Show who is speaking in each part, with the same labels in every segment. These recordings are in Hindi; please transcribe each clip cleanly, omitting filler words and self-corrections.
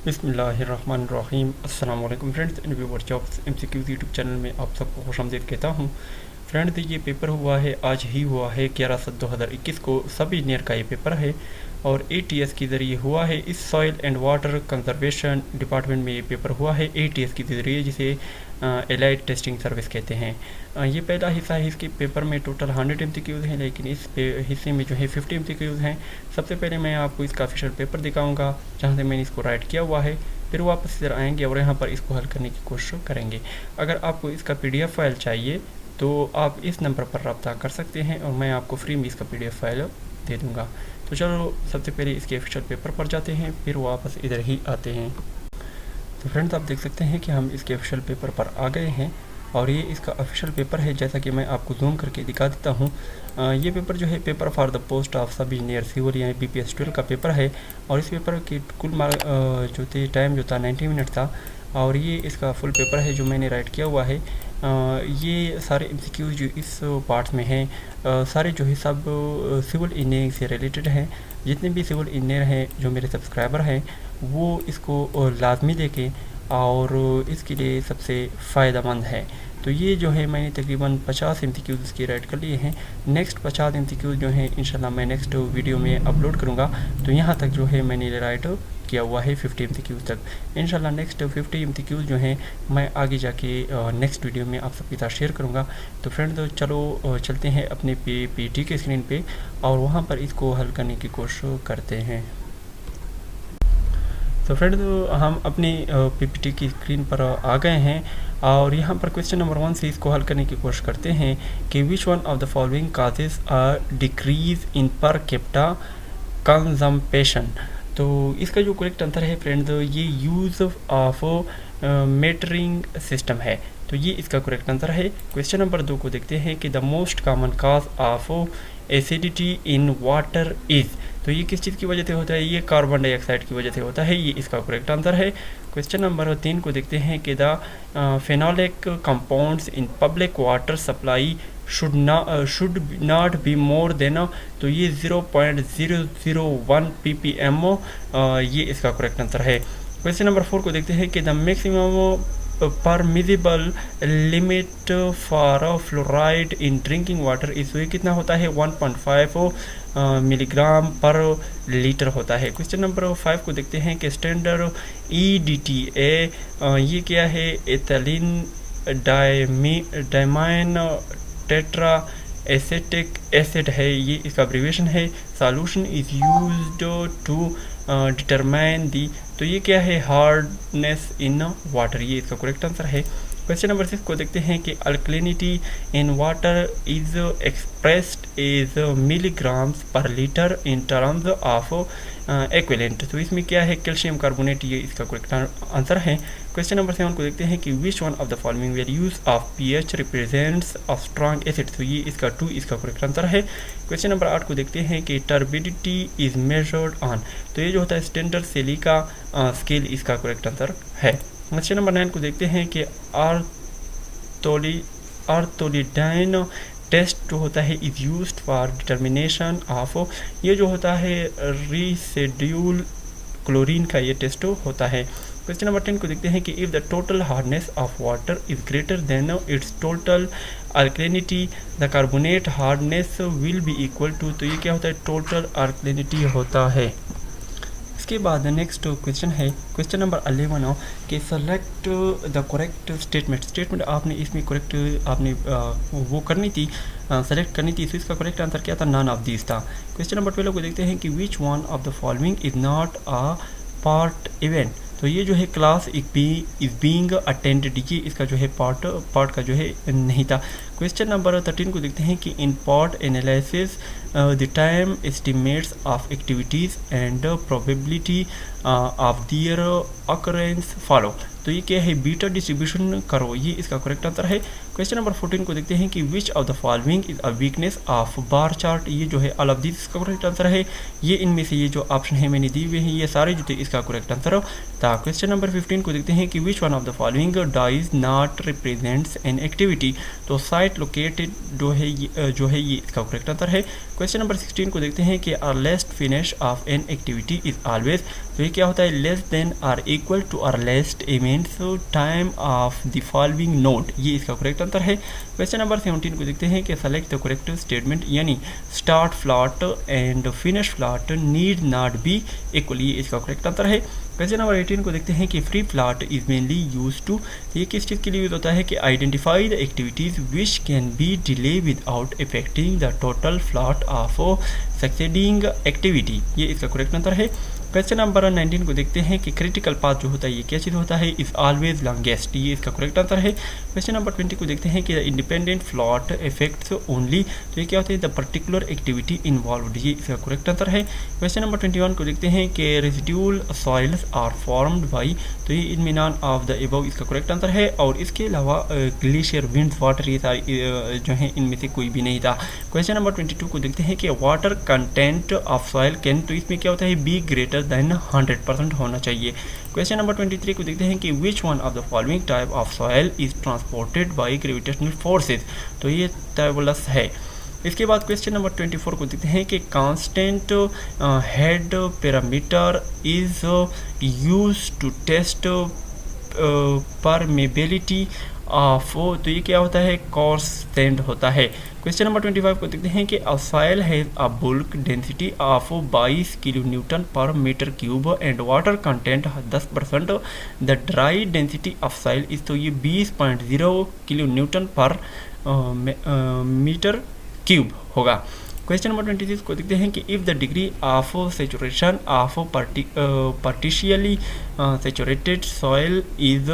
Speaker 1: बिस्मिल्लाहिर्रहमानिर्रहीम। अस्सलाम वालेकुम friends and viewer jobs MCQs YouTube channel में आप सबको खुशामदीद कहता हूँ। फ्रेंड्स, ये पेपर हुआ है, आज ही हुआ है 11/7/2021 को सब इंजीनियर का ये पेपर है और एटीएस के ज़रिए हुआ है। इस soil and water conservation department में ये पेपर हुआ है एटीएस के ज़रिए, जिसे एलाइड टेस्टिंग सर्विस कहते हैं। ये पहला हिस्सा है। इसके पेपर में टोटल 100 एमसीक्यूज़ हैं, लेकिन इस हिस्से में जो है 50 एमसीक्यूज़ हैं। सबसे पहले मैं आपको इसका ऑफिशियल पेपर दिखाऊंगा जहाँ से मैंने इसको राइट किया हुआ है, फिर वापस इधर आएंगे और यहाँ पर इसको हल करने की कोशिश करेंगे। अगर आपको इसका पीडीएफ फाइल चाहिए तो आप इस नंबर पर रब्ता कर सकते हैं और मैं आपको फ्री में इसका पीडीएफ फाइल दे दूँगा। तो चलो सबसे पहले इसके ऑफिशियल पेपर पर जाते हैं, फिर वापस इधर ही आते हैं। तो फ्रेंड्स, आप देख सकते हैं कि हम इसके ऑफिशियल पेपर पर आ गए हैं और ये इसका ऑफिशियल पेपर है, जैसा कि मैं आपको जूम करके दिखा देता हूँ। ये पेपर जो है paper for the post of सब इंजीनियर सिविल यानी BPS 12 का पेपर है और इस पेपर की कुल जो थे टाइम जो था 90 मिनट था और ये इसका फुल पेपर है जो मैंने राइट किया हुआ है। ये सारे MCQs जो इस पार्ट में हैं सारे जो है सब सिविल इंजीनियरिंग से रिलेटेड हैं। जितने भी सिविल इंजीनियर हैं जो मेरे सब्सक्राइबर हैं वो इसको लाजमी देखें और इसके लिए सबसे फ़ायदेमंद है। तो ये जो है मैंने तकरीबन 50 MCQs इसके राइट कर लिए हैं। नेक्स्ट 50 MCQs जो हैं इंशाल्लाह मैं नेक्स्ट वीडियो में अपलोड करूँगा। तो यहाँ तक जो है मैंने राइट किया हुआ है 50 MCQs तक। इंशाल्लाह नेक्स्ट 50 MCQs जो हैं मैं आगे जाके नेक्स्ट वीडियो में आप सबके साथ शेयर करूँगा। तो फ्रेंड्स, चलो चलते हैं अपने PPT के स्क्रीन पे और वहाँ पर इसको हल करने की कोशिश करते हैं। तो फ्रेंड्स, हम अपनी PPT की स्क्रीन पर आ गए हैं और यहाँ पर क्वेश्चन नंबर 1 से इसको हल करने की कोशिश करते हैं कि which one of the following causes a decrease in per capita consumption. तो इसका जो करेक्ट आंसर है फ्रेंड्स, ये यूज़ ऑफ मीटरिंग सिस्टम है। तो ये इसका करेक्ट आंसर है। क्वेश्चन नंबर 2 को देखते हैं कि the most common cause of acidity in water is. तो ये किस चीज़ की वजह से होता है? ये कार्बन डाइऑक्साइड की वजह से होता है। ये इसका करेक्ट आंसर है। क्वेश्चन नंबर 3 को देखते हैं कि the phenolic compounds in public water supply should not be more than. तो ये 0.001 ppm ये इसका करेक्ट आंसर है। क्वेश्चन नंबर 4 को देखते हैं कि the maximum permissible limit for fluoride in drinking water इस ये कितना होता है? 1.5 मिलीग्राम पर लीटर होता है। क्वेश्चन नंबर 5 को देखते हैं कि स्टैंडर्ड EDTA ये क्या है? Ethylene diamine tetra acetic acid है, ये इसका अब्रीविएशन है। Solution is used to determine the. तो ये क्या है? हार्डनेस इन वाटर, ये इसका करेक्ट आंसर है। क्वेश्चन नंबर 6 को देखते हैं कि alkalinity in water is expressed as milligrams per litre in terms of equivalent. तो इसमें क्या है? कैल्शियम कार्बोनेट, ये इसका करेक्ट आंसर है। क्वेश्चन नंबर 7 को देखते हैं कि which one of the following values of pH represents a strong acid. तो ये इसका 2 इसका करेक्ट आंसर है। क्वेश्चन नंबर 8 को देखते हैं कि टर्बिडिटी इज मेजर्ड ऑन। तो ये जो होता है स्टैंडर्ड सिलिका स्केल, इसका करेक्ट आंसर है। क्वेश्चन नंबर 9 को देखते हैं कि आर्थोलिडाइन टेस्ट जो होता है is used for determination of. ये जो होता है रेसिड्यूल क्लोरीन का ये टेस्ट होता है। क्वेश्चन नंबर 10 को देखते हैं कि if the total hardness of water is greater than its total alkalinity the carbonate hardness will be equal to. तो ये क्या होता है? टोटल अल्कलिनिटी होता है। इसके बाद नेक्स्ट क्वेश्चन है क्वेश्चन नंबर 11 कि सेलेक्ट द करेक्ट स्टेटमेंट आपने इसमें करेक्ट आपने वो करनी थी, सेलेक्ट करनी थी। तो इसका करेक्ट आंसर क्या था? नन ऑफ दीज था। क्वेश्चन नंबर 12 को देखते हैं कि which one of the following is not a part event. तो ये जो है क्लास इज बीइंग अटेंडेड, ये इसका जो है पार्ट का जो है नहीं था। क्वेश्चन नंबर 13 को देखते हैं कि in PERT analysis the time estimates of activities and probability of their occurrence follow. तो ये क्या है? बीटा डिस्ट्रीब्यूशन करो, ये इसका करेक्ट आंसर है। क्वेश्चन नंबर 14 को देखते हैं कि which of the following is a weakness of bar chart. ये जो है ऑल ऑफ दिस इसका करेक्ट आंसर है। ये इनमें से ये जो ऑप्शन है मैंने दिए हुए हैं ये सारे जो थे इसका करेक्ट आंसर था। क्वेश्चन नंबर 15 को देखते हैं कि which one of the following dies not represents an activity. तो साइड राइट लोकेटेड जो है ये इसका करेक्ट आंसर है। क्वेश्चन नंबर 16 को देखते हैं कि earliest finish of an activity is always, तो ये क्या होता है, less than or equal to earliest means time of the following note, ये इसका करेक्ट आंसर है। क्वेश्चन नंबर 17 को देखते हैं कि सेलेक्ट द करेक्ट स्टेटमेंट, यानी start float and finish float need not be equal, ये इसका करेक्ट आंसर है। क्वेश्चन नंबर 18 को देखते हैं कि free float is mainly use to, ये किस चीज़ के लिए यूज होता है कि identify the activities which can be delay without affecting the total float of succeeding activity, ये इसका करेक्ट आंसर है। क्वेश्चन नंबर 19 को देखते हैं कि क्रिटिकल पाथ जो होता है ये क्या चीज़ होता है, इज ऑलवेज लॉन्गेस्ट, ये इसका करेक्ट आंसर है। क्वेश्चन नंबर 20 को देखते हैं कि इंडिपेंडेंट फ्लॉट इफेक्ट्स ओनली, तो ये क्या होता है, द पर्टिकुलर एक्टिविटी इन्वॉल्वड, ये इसका करेक्ट आंसर है। क्वेश्चन नंबर 21 को देखते हैं कि residual soils are formed by, तो ये इनमिनान ऑफ द एबव इसका करेक्ट आंसर है। और इसके अलावा ग्लेशियर, विंड, वाटर, ये सारी जो है इनमें से कोई भी नहीं था। क्वेश्चन नंबर 22 को देखते हैं कि water content of soil can, तो इसमें क्या होता है, बी ग्रेटर देन 100% होना चाहिए। क्वेश्चन नंबर 23 को देखते हैं कि which one of the following type of soil is transported by gravitational forces, तो ये टाइबुलस है। इसके बाद क्वेश्चन नंबर 24 को देखते हैं कि constant head parameter is use to test permeability of, तो ये क्या होता है, कांस्टेंट होता है। क्वेश्चन नंबर 25 को देखते हैं कि a soil has a bulk density of 22 kilo newton per metre cube and water content 10%, the dry density of soil is, तो ये 20.0 kilo newton per metre cube होगा। क्वेश्चन नंबर 26 को देखते हैं कि if the degree of saturation of partially saturated soil is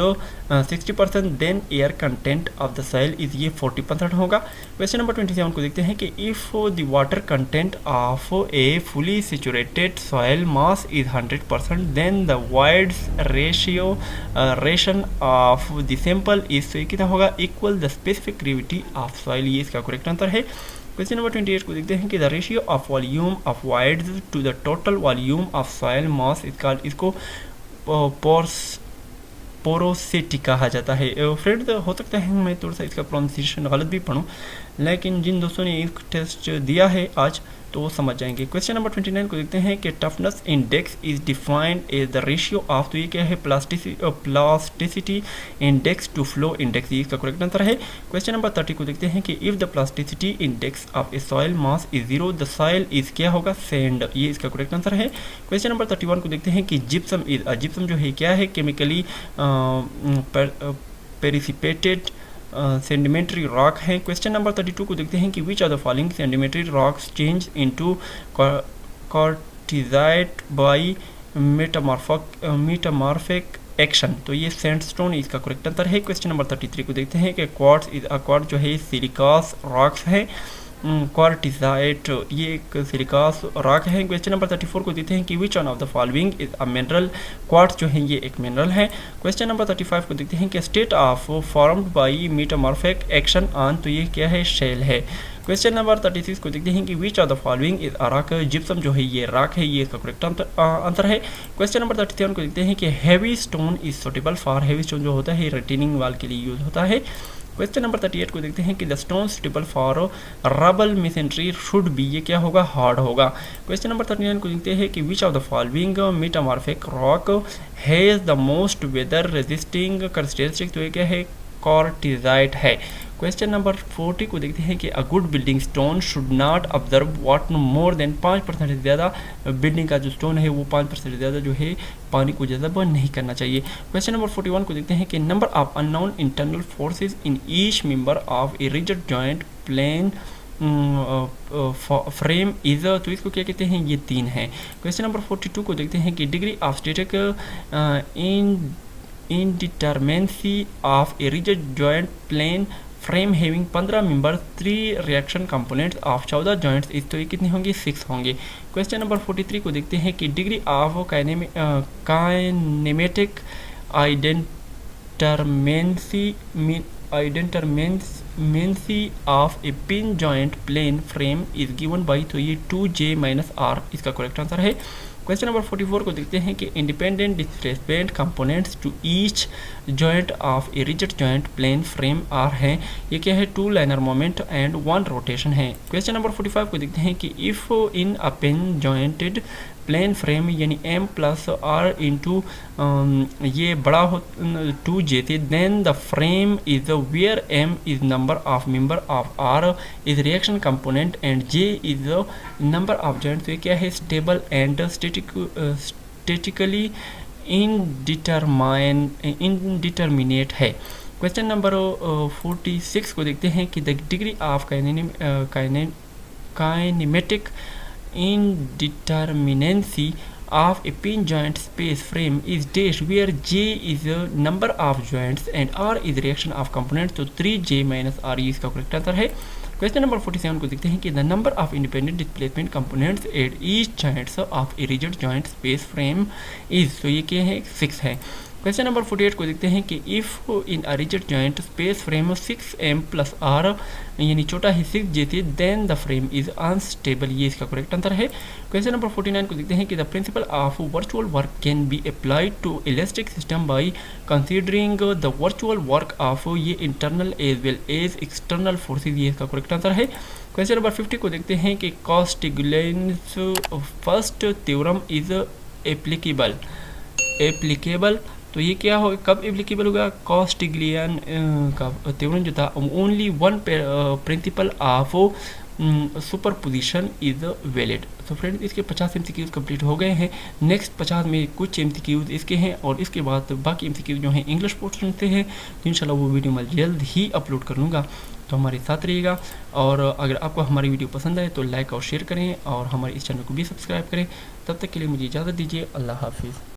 Speaker 1: 60% then air content of the soil is, ये 40% होगा। क्वेश्चन नंबर 27 को देखते हैं कि if the water content of a fully saturated soil mass is 100% then the voids रेशन ऑफ द सैंपल इज, तो ये कितना होगा, equal the specific gravity of soil, ये इसका करेक्ट आंसर है। क्वेश्चन नंबर 28 को देखते हैं कि the ratio of volume of voids to the total volume of soil mass इसको पोरोसिटी कहा जाता है। फ्रेंड, हो सकता है मैं थोड़ा सा इसका प्रोनाउंसिएशन गलत भी पढ़ूँ, लेकिन जिन दोस्तों ने एक टेस्ट दिया है आज तो वो समझ जाएंगे। क्वेश्चन नंबर 29 को देखते हैं कि toughness index is defined as the ratio of, तो ये क्या है, plasticity index to flow index, ये इसका करेक्ट आंसर है। क्वेश्चन नंबर 30 को देखते हैं कि if the plasticity index of a soil mass is 0 the soil is क्या होगा, सैंड, ये इसका करेक्ट आंसर है। क्वेश्चन नंबर 31 को देखते हैं कि जिप्सम इज, जिप्सम जो है क्या है, केमिकली पेरिसिपेटेड सेडिमेंट्री रॉक है। क्वेश्चन नंबर 32 को देखते हैं कि which are the following sedimentary rocks change into quartzite by metamorphic action, तो ये सैंडस्टोन इसका करेक्ट आंसर है। क्वेश्चन नंबर 33 को देखते हैं कि क्वार्ट्ज इज अ, क्वार्ट्ज जो है सिलिकॉस रॉक्स है, क्वार्टिजाइट ये एक सिलिकॉस रॉक है। क्वेश्चन नंबर 34 को देते हैं कि which one of the following is a mineral, quartz जो है ये एक मिनरल है। क्वेश्चन नंबर 35 को देखते हैं कि state of formed by metamorphic action on, तो ये क्या है, शेल है। क्वेश्चन नंबर 36 को देखते हैं कि which of the following is a rock, gypsum जो है ये रॉक है, ये इसका करेक्ट आंसर है। क्वेश्चन नंबर 37 को देखते हैं कि heavy stone is suitable for, heavy stone जो होता है रिटेनिंग वाल के लिए यूज होता है। क्वेश्चन नंबर 38 को देखते हैं कि the stone suitable for rubble masonry should be, ये क्या होगा, हार्ड होगा। क्वेश्चन नंबर 39 को देखते हैं कि which of the following metamorphic rock has the most weather resisting characteristic, तो ये क्या है, क्वार्टिजाइट है। क्वेश्चन नंबर 40 को देखते हैं कि a good building stone should not observe water more than 5% से ज़्यादा, बिल्डिंग का जो स्टोन है वो 5% से ज़्यादा जो है पानी को जज़ब नहीं करना चाहिए। क्वेश्चन नंबर 41 को देखते हैं कि number of unknown internal forces in each member of a rigid joint plane frame is, तो इसको क्या कहते हैं, ये 3 है। क्वेश्चन नंबर 42 को देखते हैं कि degree of static indeterminacy of a rigid joint plane frame having 15 members 3 reaction components of 14 joints इस, तो ये कितने होंगे, 6 होंगे। क्वेश्चन नंबर 43 को देखते हैं कि degree of kinematic indeterminacy of a pin joint plane frame is given by, तो ये 2J - R इसका करेक्ट आंसर है। क्वेश्चन नंबर 44 को देखते हैं कि independent displacement components to each joint of a rigid joint plane frame are हैं। ये क्या है? 2 लाइनर मोमेंट एंड 1 रोटेशन है। क्वेश्चन नंबर 45 को देखते हैं कि if in a pin jointed plane frame यानी m प्लस आर इंटू ये बड़ा हो 2 जेते then the frame is where m is number of member of r is reaction component and j is number of joints. ये क्या है? स्टेबल एंड स्टैटिकली इनडिटरमिनेट है। क्वेश्चन नंबर 46 को देखते हैं कि the degree of kinematic indeterminacy of a pin joint space frame is dash where j is the number of joints and r is reaction of components, तो 3j minus r इसका करेक्ट आंसर है। क्वेश्चन नंबर 47 को देखते हैं कि the number of independent displacement components at each joints of a rigid joint space frame is, तो ये क्या है? 6 है। क्वेश्चन नंबर 48 को देखते हैं कि if in a rigid joint space frame 6m plus r यानी छोटा ही 6 जेते then the frame is unstable, ये इसका करेक्ट आंसर है। क्वेश्चन नंबर 49 को देखते हैं कि the principle of virtual work can be applied to elastic system by considering the virtual work of ये internal as well as external forces, ये इसका करेक्ट आंसर है। क्वेश्चन नंबर 50 को देखते हैं कि कास्टिग्लियंस फर्स्ट थ्योरम इज एप्लीकेबल, तो ये क्या होगा? कब एप्लीकेबल होगा? कास्टिग्लियन का थ्योरम जो था only one principle of superposition is valid. तो फ्रेंड इसके 50 MCQs कंप्लीट हो गए हैं। नेक्स्ट 50 में कुछ MCQs इसके हैं और इसके बाद बाकी MCQs जो हैं इंग्लिश पोर्शन से हैं, तो इंशाल्लाह वो वीडियो मैं जल्द ही अपलोड कर लूँगा, तो हमारे साथ रहिएगा। और अगर आपको हमारी वीडियो पसंद आए तो लाइक और शेयर करें और हमारे इस चैनल को भी सब्सक्राइब करें। तब तक के लिए मुझे इजाज़त दीजिए। अल्लाह हाफिज़।